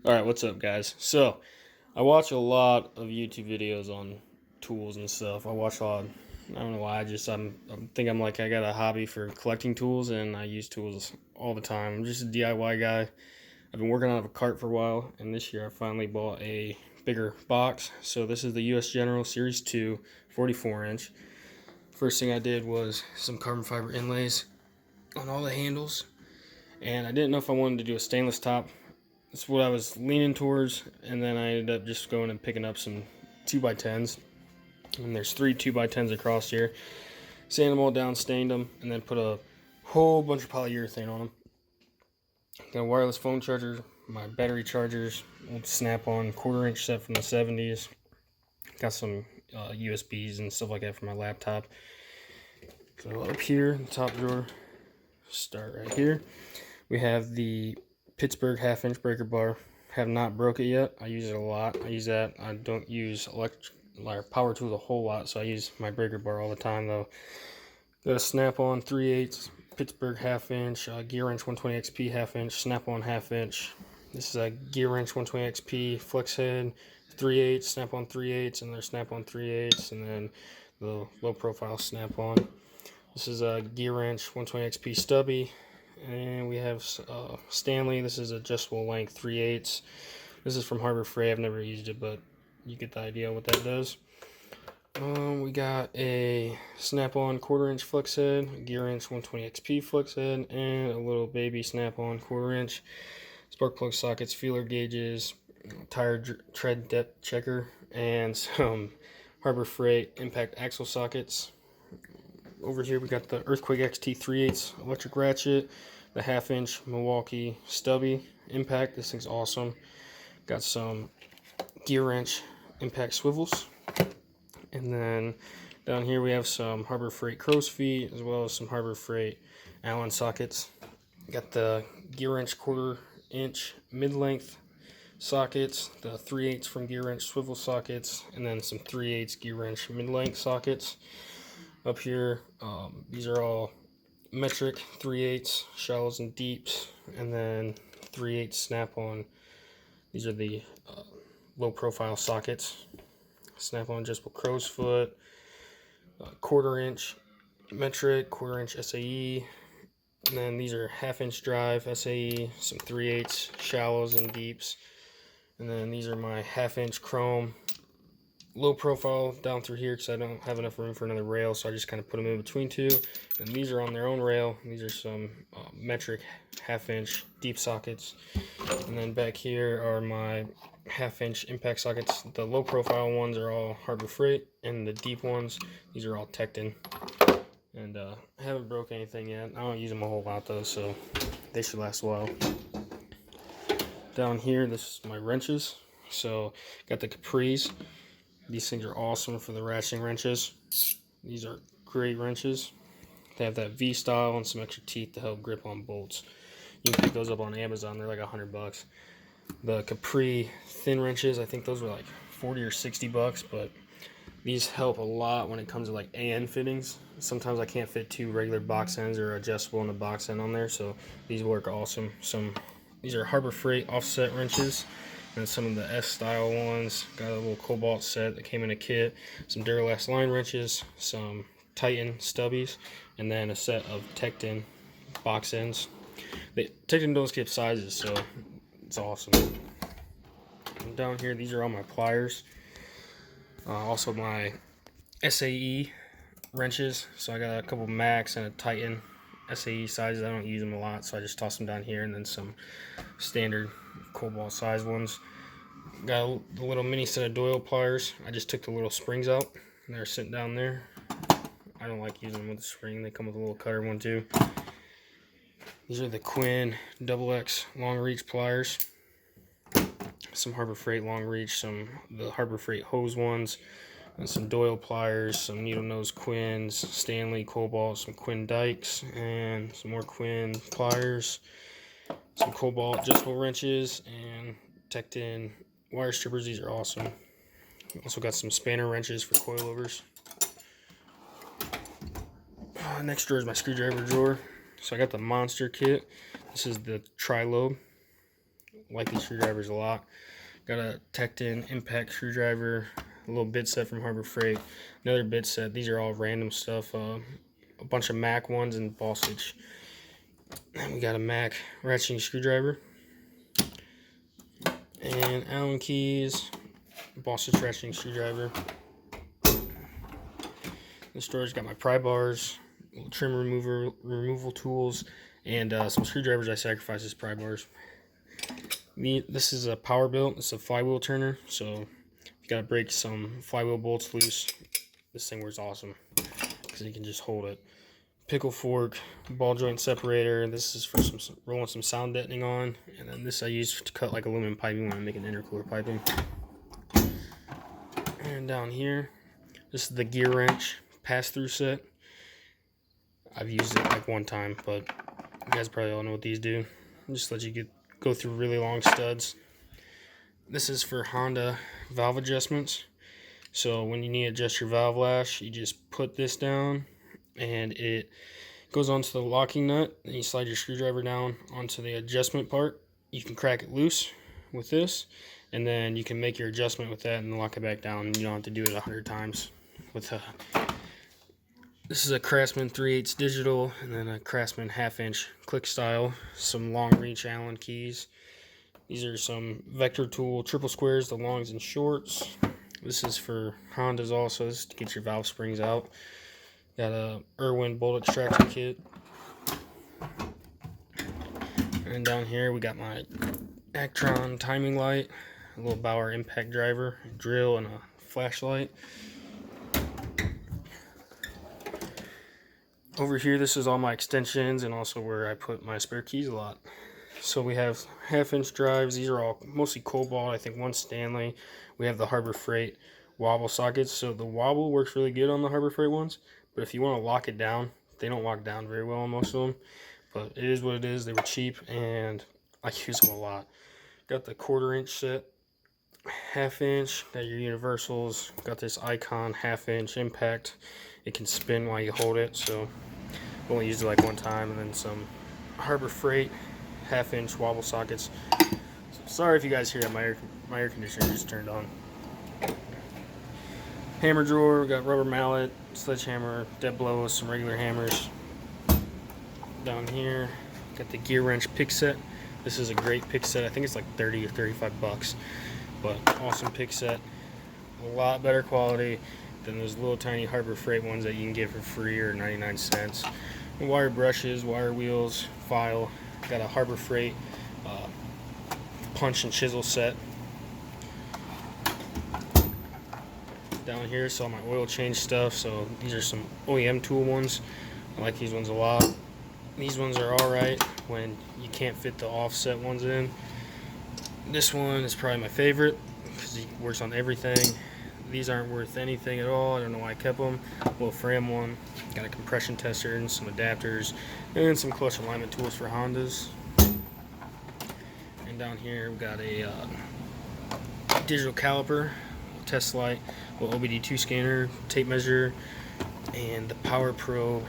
Alright, what's up, guys? So, I watch a lot of YouTube videos on tools and stuff. I watch a lot. I don't know why. I got a hobby for collecting tools, and I use tools all the time. I'm just a DIY guy. I've been working out of a cart for a while, and this year I finally bought a bigger box. So this is the US General Series 2 44-inch. First thing I did was some carbon fiber inlays on all the handles, and I didn't know if I wanted to do a stainless top. That's what I was leaning towards, and then I ended up just going and picking up some 2x10s. And there's 3 2x10s across here. Sanded them all down, stained them, and then put a whole bunch of polyurethane on them. Got a wireless phone charger, my battery chargers, old Snap-on 1/4-inch set from the 70s. Got some USBs and stuff like that for my laptop. So up here in the top drawer, start right here. We have the Pittsburgh 1/2-inch breaker bar. Have not broke it yet. I use it a lot. I use that. I don't use power tools a whole lot, so I use my breaker bar all the time though. Got a Snap-on 3/8 Pittsburgh 1/2-inch, gearwrench 120 XP 1/2-inch, Snap-on 1/2-inch. This is a gearwrench 120 XP flex head 3/8, Snap-on 3/8, and their Snap-on 3/8, and then the low profile Snap-on. This is a gearwrench 120 XP stubby. And we have Stanley. This is adjustable length 3/8. This is from Harbor Freight. I've never used it, but you get the idea what that does. We got a Snap-on 1/4-inch flex head, a gearwrench 120 XP flex head, and a little baby Snap-on 1/4-inch. Spark plug sockets, feeler gauges, tire tread depth checker, and some Harbor Freight impact axle sockets. Over here we got the Earthquake XT 3/8 electric ratchet, the 1/2-inch Milwalkue stubby impact. This thing's awesome. Got some gear wrench impact swivels, and then down here we have some Harbor Freight crow's feet as well as some Harbor Freight Allen sockets. Got the gear wrench 1/4-inch mid-length sockets, the 3/8 from gear wrench swivel sockets, and then some 3/8 gear wrench mid-length sockets. Up here, these are all metric 3/8 shallows and deeps, and then 3/8 Snap-on. These are the low profile sockets. Snap-on adjustable crow's foot, 1/4-inch metric, 1/4-inch SAE, and then these are 1/2-inch drive SAE, some 3/8 shallows and deeps, and then these are my 1/2-inch chrome low profile down through here because I don't have enough room for another rail, so I just kind of put them in between two. And these are on their own rail. These are some metric 1/2-inch deep sockets, and then back here are my 1/2-inch impact sockets. The low profile ones are all Harbor Freight, and the deep ones, these are all Tecton. And I haven't broke anything yet. I don't use them a whole lot though, so they should last a while. Down here, this is my wrenches. So got the capris. These things are awesome for the ratcheting wrenches. These are great wrenches. They have that V style and some extra teeth to help grip on bolts. You can pick those up on Amazon. They're like $100. The Capri thin wrenches, I think those were like 40 or 60 bucks, but these help a lot when it comes to like AN fittings. Sometimes I can't fit 2 regular box ends or adjustable in the box end on there, so these work awesome. These are Harbor Freight offset wrenches. And some of the S-style ones. Got a little Cobalt set that came in a kit. Some Duralast line wrenches. Some Titan stubbies. And then a set of Tecton box ends. Tecton don't skip sizes, so it's awesome. And down here, these are all my pliers. Also my SAE wrenches. So I got a couple Max and a Titan SAE sizes. I don't use them a lot, so I just toss them down here, and then some standard Cobalt size ones. Got a little mini set of Doyle pliers. I just took the little springs out, and they're sitting down there. I don't like using them with the spring. They come with a little cutter one too. These are the Quinn XX long reach pliers. Some Harbor Freight long reach, the Harbor Freight hose ones, and some Doyle pliers, some needle nose Quinns, Stanley Cobalt, some Quinn dikes, and some more Quinn pliers, some Cobalt adjustable wrenches, and Tecton wire strippers. These are awesome. Also got some spanner wrenches for coilovers. Next drawer is my screwdriver drawer. So I got the monster kit. This is the tri-lobe like these screwdrivers a lot. Got a Tecton impact screwdriver, a little bit set from Harbor Freight, another bit set. These are all random stuff. A bunch of Mac ones and ball stitch. And we got a Mac ratcheting screwdriver and Allen keys, ball stitch ratcheting screwdriver. The storage got my pry bars, trim removal tools, and some screwdrivers I sacrificed as pry bars. This is a power built. It's a flywheel turner, so if you gotta break some flywheel bolts loose, this thing works awesome because you can just hold it. Pickle fork, ball joint separator. This is for some rolling some sound deadening on, and then this I use to cut like aluminum piping when I'm making intercooler piping. And down here, this is the gear wrench pass-through set. I've used it like one time, but you guys probably all know what these do. Just let you go through really long studs. This is for Honda valve adjustments. So when you need to adjust your valve lash, you just put this down and it goes onto the locking nut, and you slide your screwdriver down onto the adjustment part. You can crack it loose with this, and then you can make your adjustment with that and lock it back down. You don't have to do it 100 times. This is a Craftsman 3/8 digital, and then a Craftsman 1/2" click style. Some long reach Allen keys. These are some vector tool triple squares, the longs and shorts. This is for Hondas also. This is to get your valve springs out. Got a Irwin bolt extraction kit. And down here we got my Actron timing light, a little Bauer impact driver, a drill, and a flashlight. Over here, this is all my extensions and also where I put my spare keys a lot. So we have 1/2" drives. These are all mostly Kobalt. I think one Stanley. We have the Harbor Freight wobble sockets. So the wobble works really good on the Harbor Freight ones. But if you want to lock it down, they don't lock down very well on most of them. But it is what it is. They were cheap and I use them a lot. Got the 1/4" set, 1/2". Got your universals. Got this Icon 1/2" impact. It can spin while you hold it, so I've only used it like one time. And then some Harbor Freight 1/2" wobble sockets. So sorry if you guys hear that my air conditioner just turned on. Hammer drawer, we got rubber mallet, sledgehammer, dead blows, some regular hammers. Down here, got the gear wrench pick set. This is a great pick set. I think it's like 30 or 35 bucks, but awesome pick set. A lot better quality than those little tiny Harbor Freight ones that you can get for free or 99 cents. Wire brushes, wire wheels, file. Got a Harbor Freight punch and chisel set. Down here is all my oil change stuff. So these are some OEM tool ones. I like these ones a lot. These ones are alright when you can't fit the offset ones in. This one is probably my favorite because it works on everything. These aren't worth anything at all. I don't know why I kept them. A little Fram one. Got a compression tester and some adapters and some clutch alignment tools for Hondas. And down here we've got a digital caliper, test light, a little OBD2 scanner, tape measure, and the Power Pro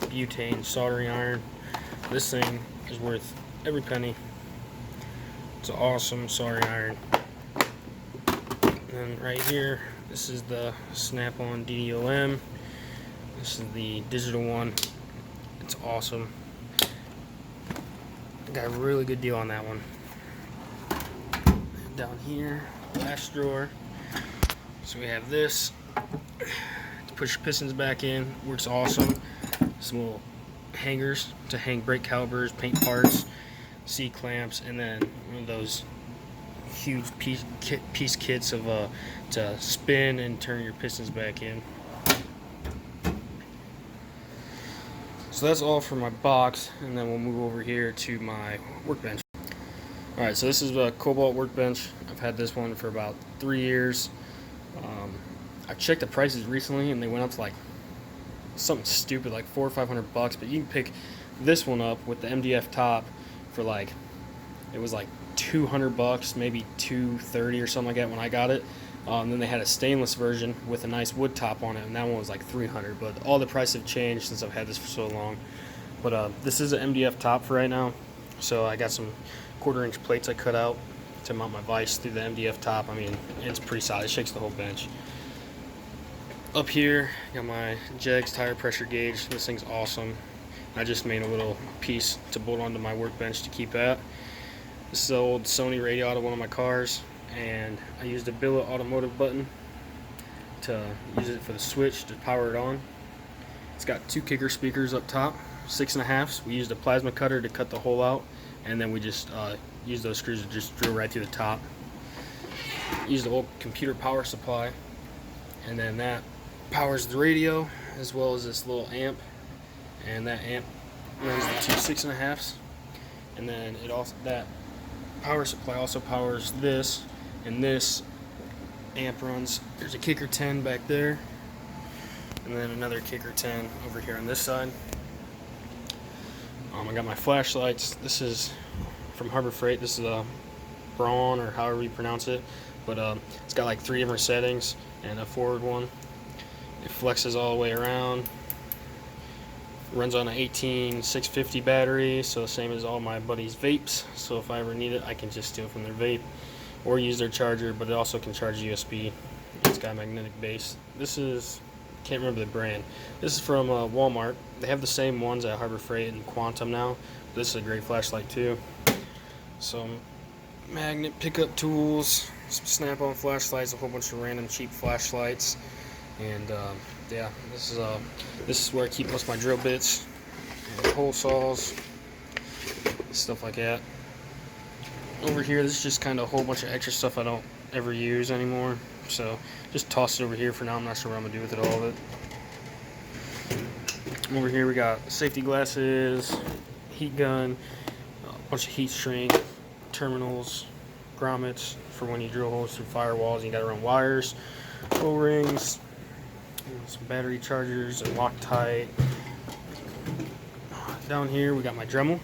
butane soldering iron. This thing is worth every penny. It's an awesome soldering iron. And right here, this is the Snap-on DDOM. This is the digital one. It's awesome. I got a really good deal on that one. Down here, last drawer. So we have this to push your pistons back in. Works awesome. Some little hangers to hang brake calipers, paint parts, C-clamps, and then one of those huge piece kits of to spin and turn your pistons back in. So that's all for my box, and then we'll move over here to my workbench. Alright, so this is a Kobalt workbench. I've had this one for about 3 years. I checked the prices recently and they went up to like something stupid like $400 or $500, but you can pick this one up with the MDF top for like, it was like $200, maybe $230 or something like that when I got it. Then they had a stainless version with a nice wood top on it, and that one was like $300. But all the prices have changed since I've had this for so long. But this is an MDF top for right now. So I got some 1/4-inch plates I cut out to mount my vise through the MDF top. I mean, it's pretty solid. It shakes the whole bench. Up here, got my Jegs tire pressure gauge. This thing's awesome. I just made a little piece to bolt onto my workbench to keep at. This is an old Sony radio out of one of my cars, and I used a billet automotive button to use it for the switch to power it on. It's got 2 kicker speakers up top, 6.5s. We used a plasma cutter to cut the hole out, and then we just used those screws to just drill right through the top. Used the old computer power supply, and then that powers the radio as well as this little amp, and that amp runs the 2 6.5s, and then it also, that power supply also powers this, and this amp runs, there's a kicker 10 back there, and then another kicker 10 over here on this side. I got my flashlights. This is from Harbor Freight. This is a Braun, or however you pronounce it, but it's got like 3 different settings and a forward one. It flexes all the way around. Runs on an 18650 battery, so the same as all my buddies' vapes. So if I ever need it, I can just steal from their vape or use their charger, but it also can charge USB. It's got a magnetic base. This is, can't remember the brand. This is from Walmart. They have the same ones at Harbor Freight and Quantum now. This is a great flashlight too. Some magnet pickup tools, some snap-on flashlights, a whole bunch of random cheap flashlights, and yeah, this is where I keep most of my drill bits and hole saws, stuff like that. Over here, this is just kind of a whole bunch of extra stuff I don't ever use anymore, so just toss it over here for now. I'm not sure what I'm gonna do with it, all of it. Over here we got safety glasses, heat gun, a bunch of heat shrink, terminals, grommets for when you drill holes through firewalls and you gotta run wires, O-rings, some battery chargers and Loctite. Down here we got my Dremel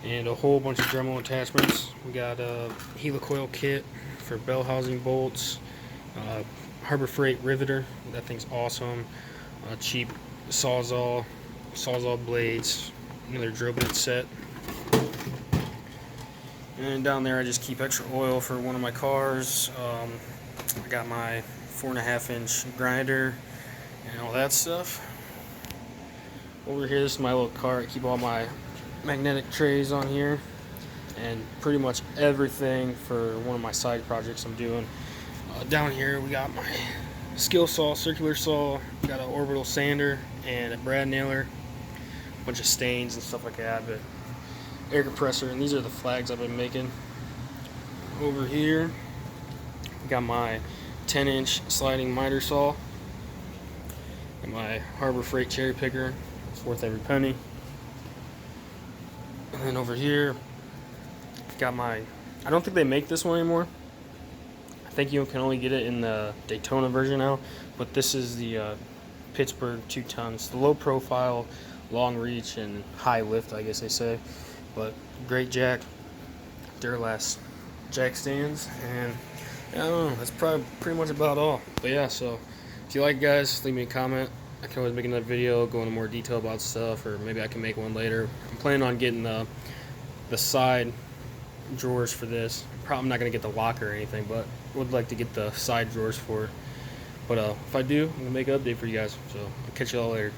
and a whole bunch of Dremel attachments. We got a helicoil kit for bell housing bolts, Harbor Freight riveter, that thing's awesome, cheap sawzall blades, another drill bit set. And down there I just keep extra oil for one of my cars. I got my 4.5-inch grinder and all that stuff. Over here, this is my little cart. I keep all my magnetic trays on here and pretty much everything for one of my side projects I'm doing. Down here we got my skill saw, circular saw, got an orbital sander and a brad nailer, a bunch of stains and stuff like that, but air compressor, and these are the flags I've been making. Over here we got my 10-inch sliding miter saw and my Harbor Freight cherry picker. It's worth every penny. And then over here got my, I don't think they make this one anymore. I think you can only get it in the Daytona version now, but this is the Pittsburgh 2 tons, the low profile, long reach, and high lift, I guess they say, but great jack, Duralast jack stands, and I don't know, that's probably pretty much about all. But yeah, so if you like, guys, leave me a comment. I can always make another video, go into more detail about stuff, or maybe I can make one later. I'm planning on getting the side drawers for this. Probably not going to get the locker or anything, but would like to get the side drawers for it. But if I do, I'm going to make an update for you guys. So I'll catch you all later.